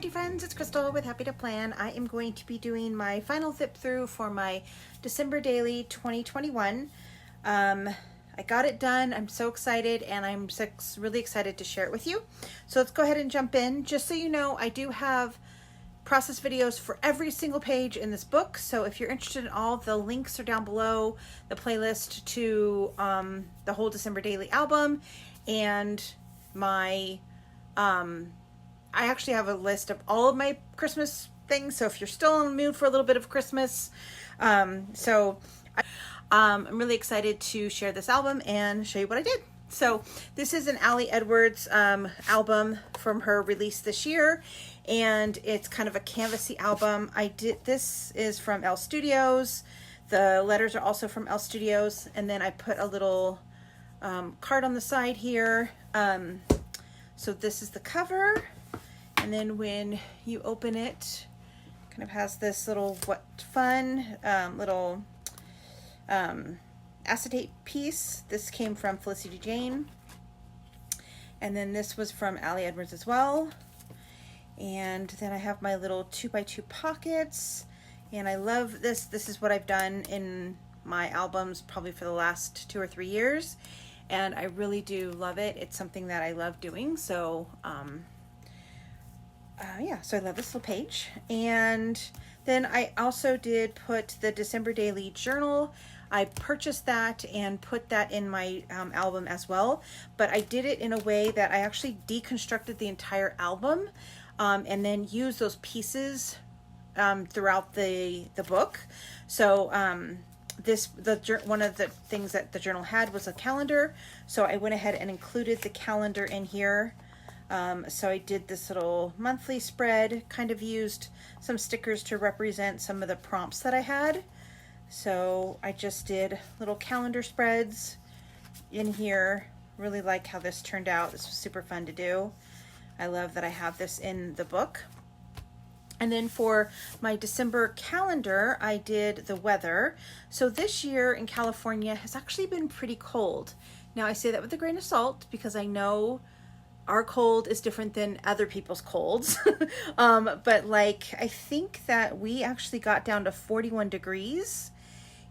crafty friends, it's Crystal with Happy to Plan. I am going to be doing my final zip through for my December daily 2021. I got it done. I'm so excited, and I'm really excited to share it with you. So let's go ahead and jump in. Just so you know, I do have process videos for every single page in this book. So if you're interested in all, the links are down below, the playlist to the whole December daily album, and my I actually have a list of all of my Christmas things. So if you're still in the mood for a little bit of Christmas, I'm really excited to share this album and show you what I did. So this is an Ali Edwards album from her release this year, and it's kind of a canvasy album. This is from Elle Studios. The letters are also from Elle Studios, and then I put a little card on the side here. So this is the cover, and then when you open it, kind of has this little fun little acetate piece. This came from Felicity Jane, and then this was from Ali Edwards as well. And then I have my little 2x2 pockets, and I love this. This is what I've done in my albums probably for the last 2 or 3 years, and I really do love it. It's something that I love doing. So yeah, so I love this little page. And then I also did put the December Daily Journal. I purchased that and put that in my album as well, but I did it in a way that I actually deconstructed the entire album and then used those pieces throughout the book. So one of the things that the journal had was a calendar, so I went ahead and included the calendar in here. So I did this little monthly spread, kind of used some stickers to represent some of the prompts that I had. So I just did little calendar spreads in here. Really like how this turned out. This was super fun to do. I love that I have this in the book. And then for my December calendar, I did the weather. So this year in California has actually been pretty cold. Now I say that with a grain of salt because I know our cold is different than other people's colds. But like, I think that we actually got down to 41 degrees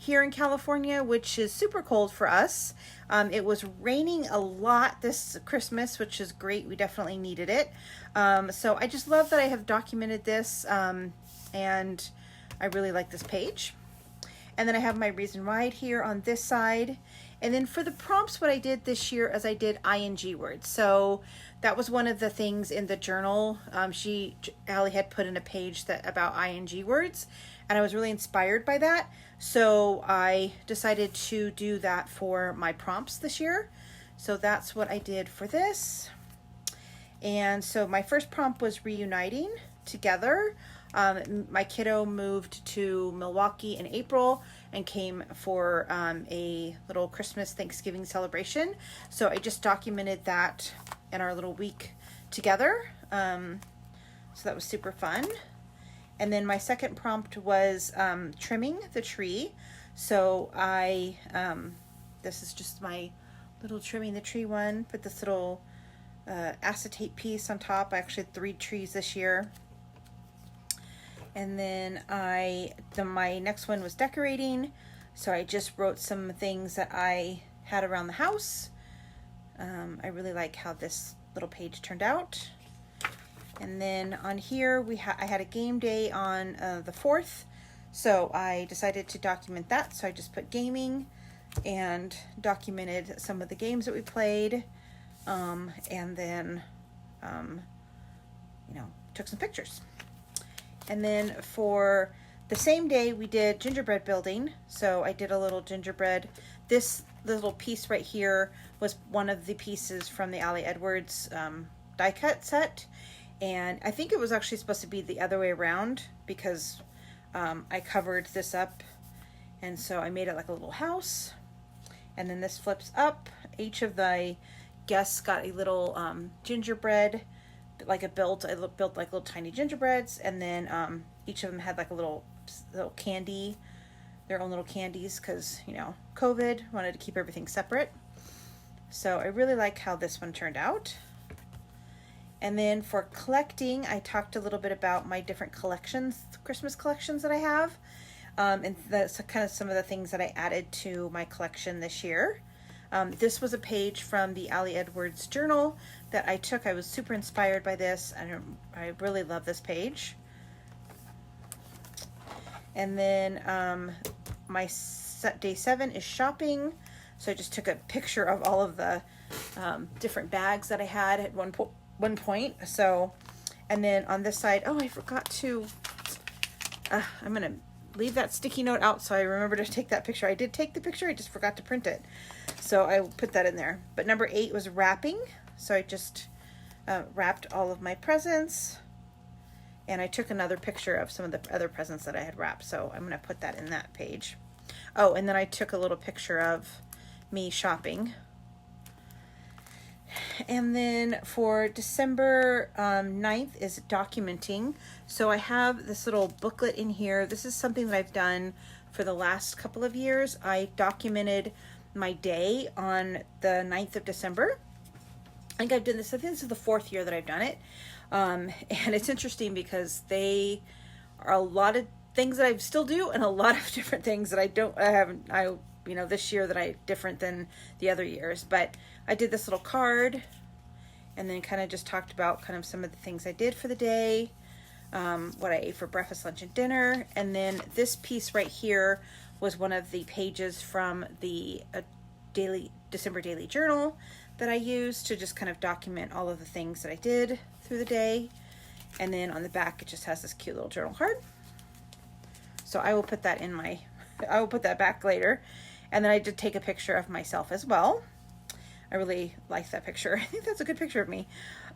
here in California, which is super cold for us. It was raining a lot this Christmas, which is great. We definitely needed it. So I just love that I have documented this, and I really like this page. And then I have my reason why here on this side. And then for the prompts, what I did this year is I did ing words. So that was one of the things in the journal. Ali had put in a page about ing words, and I was really inspired by that. So I decided to do that for my prompts this year. So that's what I did for this. And so my first prompt was reuniting together. My kiddo moved to Milwaukee in April and came for a little Christmas Thanksgiving celebration. So I just documented that in our little week together. So that was super fun. And then my second prompt was trimming the tree. So this is just my little trimming the tree one. Put this little acetate piece on top. I actually had 3 trees this year. And then my next one was decorating. So I just wrote some things that I had around the house. I really like how this little page turned out. And then on here, I had a game day on the 4th. So I decided to document that. So I just put gaming and documented some of the games that we played. And then, took some pictures. And then for the same day, we did gingerbread building. So I did a little gingerbread. This little piece right here was one of the pieces from the Ali Edwards die cut set. And I think it was actually supposed to be the other way around because I covered this up. And so I made it like a little house. And then this flips up. Each of the guests got a little gingerbread. I built like little tiny gingerbreads, and then each of them had like a little candy, their own little candies, because COVID, wanted to keep everything separate. So I really like how this one turned out. And then for collecting, I talked a little bit about my different collections, Christmas collections that I have. And that's kind of some of the things that I added to my collection this year. This was a page from the Allie Edwards journal that I took. I was super inspired by this. I really love this page. And then my day 7 is shopping. So I just took a picture of all of the different bags that I had at one point. So, and then on this side, oh, I forgot to, I'm going to leave that sticky note out so I remember to take that picture. I did take the picture, I just forgot to print it. So I put that in there. But number 8 was wrapping. So I just wrapped all of my presents. And I took another picture of some of the other presents that I had wrapped. So I'm going to put that in that page. Oh, and then I took a little picture of me shopping. And then for December 9th is documenting. So I have this little booklet in here. This is something that I've done for the last couple of years. I documented my day on the 9th of December. I think I've done this. I think this is the 4th year that I've done it. And it's interesting because they are a lot of things that I still do and a lot of different things that this year that I different than the other years. But I did this little card and then kind of just talked about kind of some of the things I did for the day, what I ate for breakfast, lunch, and dinner. And then this piece right here was one of the pages from the December daily journal that I used to just kind of document all of the things that I did through the day. And then on the back, it just has this cute little journal card. So I will put that I will put that back later. And then I did take a picture of myself as well. I really like that picture. I think that's a good picture of me.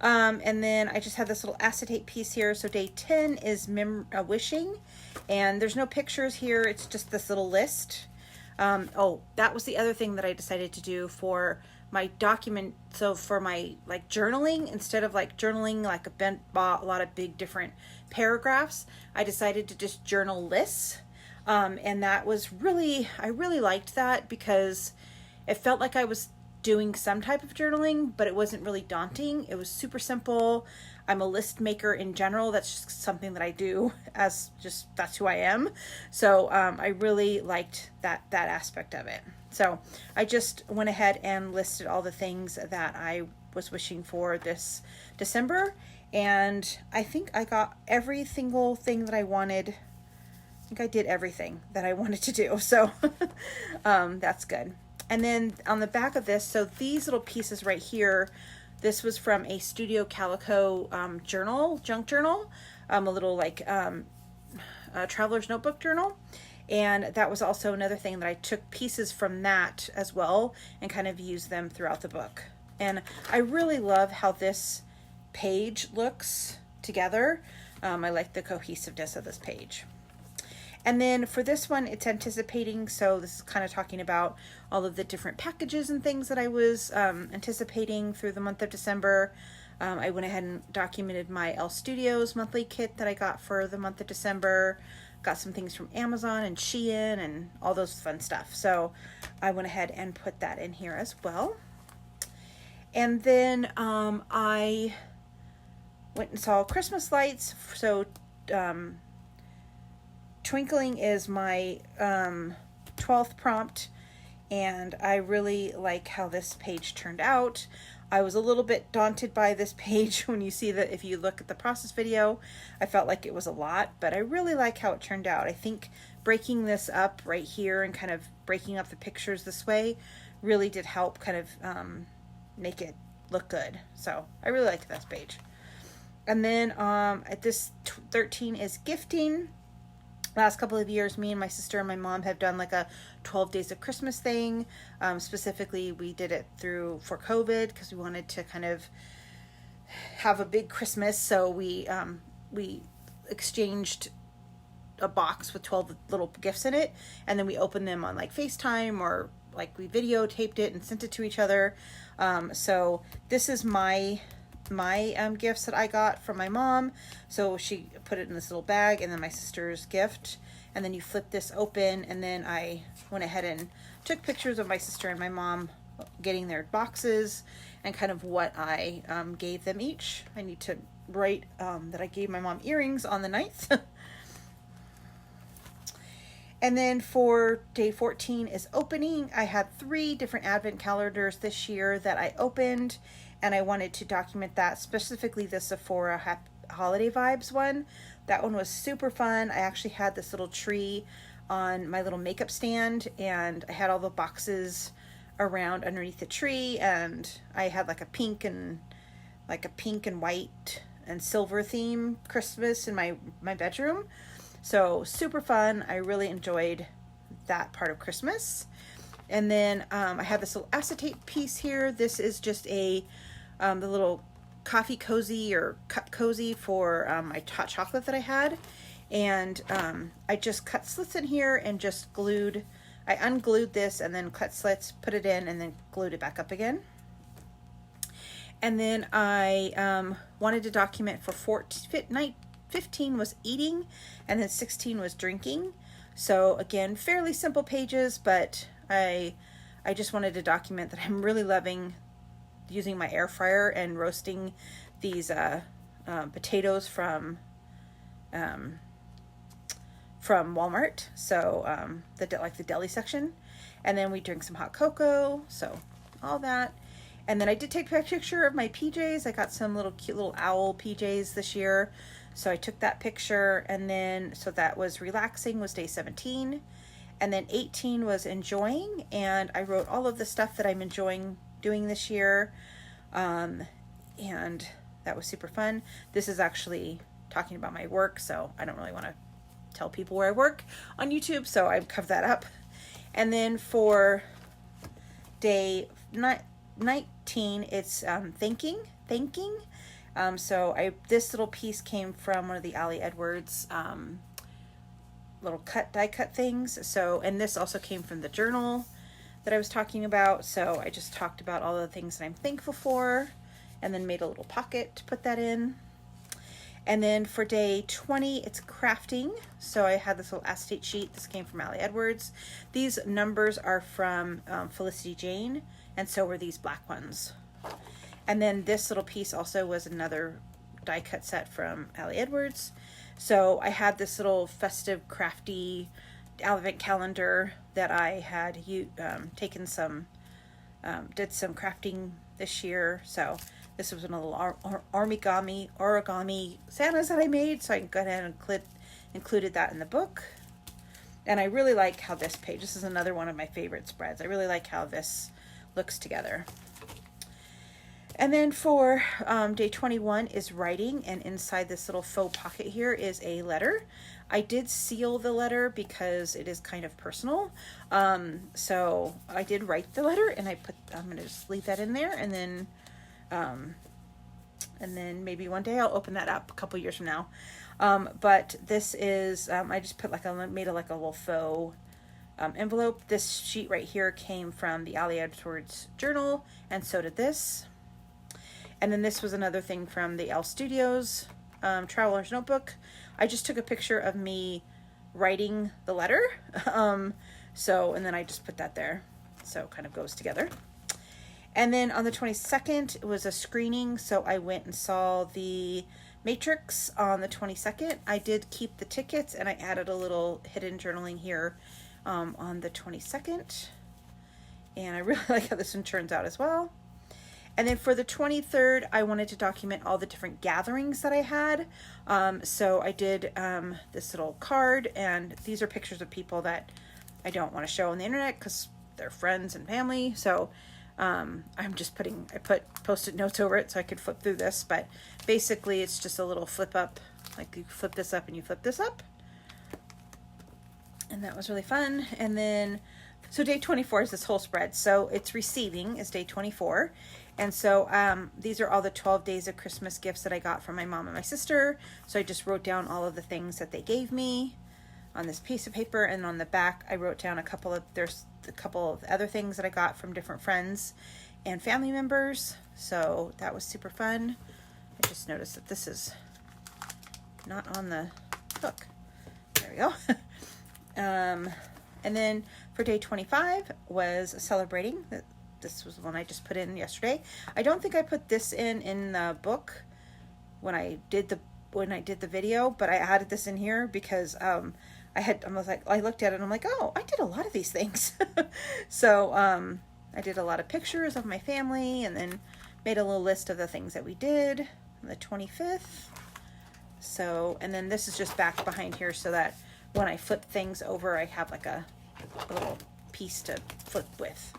And then I just have this little acetate piece here. So day 10 is wishing, and there's no pictures here. It's just this little list. Oh, that was the other thing that I decided to do for my document. So for my journaling, instead of journaling a lot of big different paragraphs, I decided to just journal lists. And that was I really liked that because it felt like I was doing some type of journaling, but it wasn't really daunting. It was super simple. I'm a list maker in general. That's just something that I do that's who I am. So I really liked that aspect of it. So I just went ahead and listed all the things that I was wishing for this December. And I think I got every single thing that I wanted. I think I did everything that I wanted to do. So that's good. And then on the back of this, so these little pieces right here, this was from a Studio Calico junk journal, a little traveler's notebook journal. And that was also another thing that I took pieces from that as well and kind of used them throughout the book. And I really love how this page looks together. I like the cohesiveness of this page. And then for this one, it's anticipating. So this is kind of talking about all of the different packages and things that I was anticipating through the month of December. I went ahead and documented my Elle Studios monthly kit that I got for the month of December. Got some things from Amazon and Shein and all those fun stuff. So I went ahead and put that in here as well. And then I went and saw Christmas lights. So twinkling is my 12th prompt, and I really like how this page turned out. I was a little bit daunted by this page when you see that. If you look at the process video, I felt like it was a lot, but I really like how it turned out. I think breaking this up right here and kind of breaking up the pictures this way really did help kind of make it look good. So I really liked this page. And then at this 13 is gifting. Last couple of years, me and my sister and my mom have done like a 12 days of Christmas thing. Specifically, we did it for COVID because we wanted to kind of have a big Christmas. So we exchanged a box with 12 little gifts in it, and then we opened them on FaceTime, or we videotaped it and sent it to each other. So this is my gifts that I got from my mom. So she put it in this little bag, and then my sister's gift, and then you flip this open, and then I went ahead and took pictures of my sister and my mom getting their boxes, and kind of what I gave them each. I need to write that I gave my mom earrings on the 9th. And then for day 14 is opening. I had 3 different advent calendars this year that I opened, and I wanted to document that, specifically the Sephora Holiday Vibes one. That one was super fun. I actually had this little tree on my little makeup stand, and I had all the boxes around underneath the tree, and I had like a pink and white and silver theme Christmas in my bedroom. So super fun. I really enjoyed that part of Christmas. And then I have this little acetate piece here. This is just the little coffee cozy or cup cozy for my hot chocolate that I had. And I just cut slits in here and just I unglued this and then cut slits, put it in, and then glued it back up again. And then I wanted to document for 15 was eating, and then 16 was drinking. So again, fairly simple pages, but I just wanted to document that I'm really loving using my air fryer and roasting these potatoes from Walmart. So the deli section, and then we drink some hot cocoa. So all that. And then I did take a picture of my PJs. I got some cute little owl PJs this year. So I took that picture, and then, so that was relaxing, was day 17. And then 18 was enjoying, and I wrote all of the stuff that I'm enjoying doing this year. And that was super fun. This is actually talking about my work, so I don't really want to tell people where I work on YouTube, so I covered that up. And then for day 19, it's thanking. So this little piece came from one of the Ali Edwards little die cut things. So, and this also came from the journal that I was talking about. So I just talked about all the things that I'm thankful for, and then made a little pocket to put that in. And then for day 20, it's crafting. So I had this little acetate sheet. This came from Ali Edwards. These numbers are from Felicity Jane, and so were these black ones. And then this little piece also was another die cut set from Ali Edwards. So I had this little festive, crafty advent calendar that I had taken some, did some crafting this year. So this was a little origami Santas that I made. So I can go ahead and included that in the book. And I really like how this is another one of my favorite spreads. I really like how this looks together. And then for day 21 is writing, and inside this little faux pocket here is a letter. I did seal the letter because it is kind of personal. So I did write the letter, and I'm going to just leave that in there, and then maybe one day I'll open that up a couple years from now. But this is, I just made a little faux envelope. This sheet right here came from the Ali Edwards journal, and so did this. And then this was another thing from the Elle Studios Traveler's Notebook. I just took a picture of me writing the letter. And then I just put that there. So it kind of goes together. And then on the 22nd, it was a screening. So I went and saw the Matrix on the 22nd. I did keep the tickets, and I added a little hidden journaling here on the 22nd. And I really like how this one turns out as well. And then for the 23rd, I wanted to document all the different gatherings that I had. So I did this little card, and these are pictures of people that I don't want to show on the internet because they're friends and family. So I put Post-it notes over it so I could flip through this. But basically, it's just a little flip up. Like you flip this up and you flip this up. And that was really fun. And then, so day 24 is this whole spread. So it's receiving is day 24. And so these are all the 12 days of Christmas gifts that I got from my mom and my sister. So I just wrote down all of the things that they gave me on this piece of paper. And on the back, I wrote down there's a couple of other things that I got from different friends and family members. So that was super fun. I just noticed that this is not on the hook. There we go. And then for day 25 was celebrating this was the one I just put in yesterday. I don't think I put this in the book when I did the video, but I added this in here because I looked at it and I'm like, oh, I did a lot of these things. So I did a lot of pictures of my family and then made a little list of the things that we did on the 25th. So, and then this is just back behind here so that when I flip things over, I have like a little piece to flip with.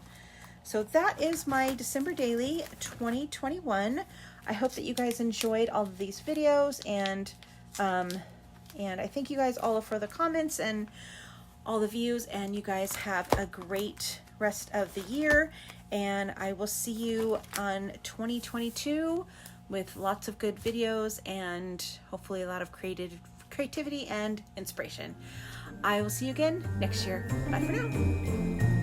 So that is my December Daily 2021. I hope that you guys enjoyed all of these videos, and I thank you guys all for the comments and all the views, and you guys have a great rest of the year, and I will see you on 2022 with lots of good videos and hopefully a lot of creativity and inspiration. I will see you again next year. Bye for now.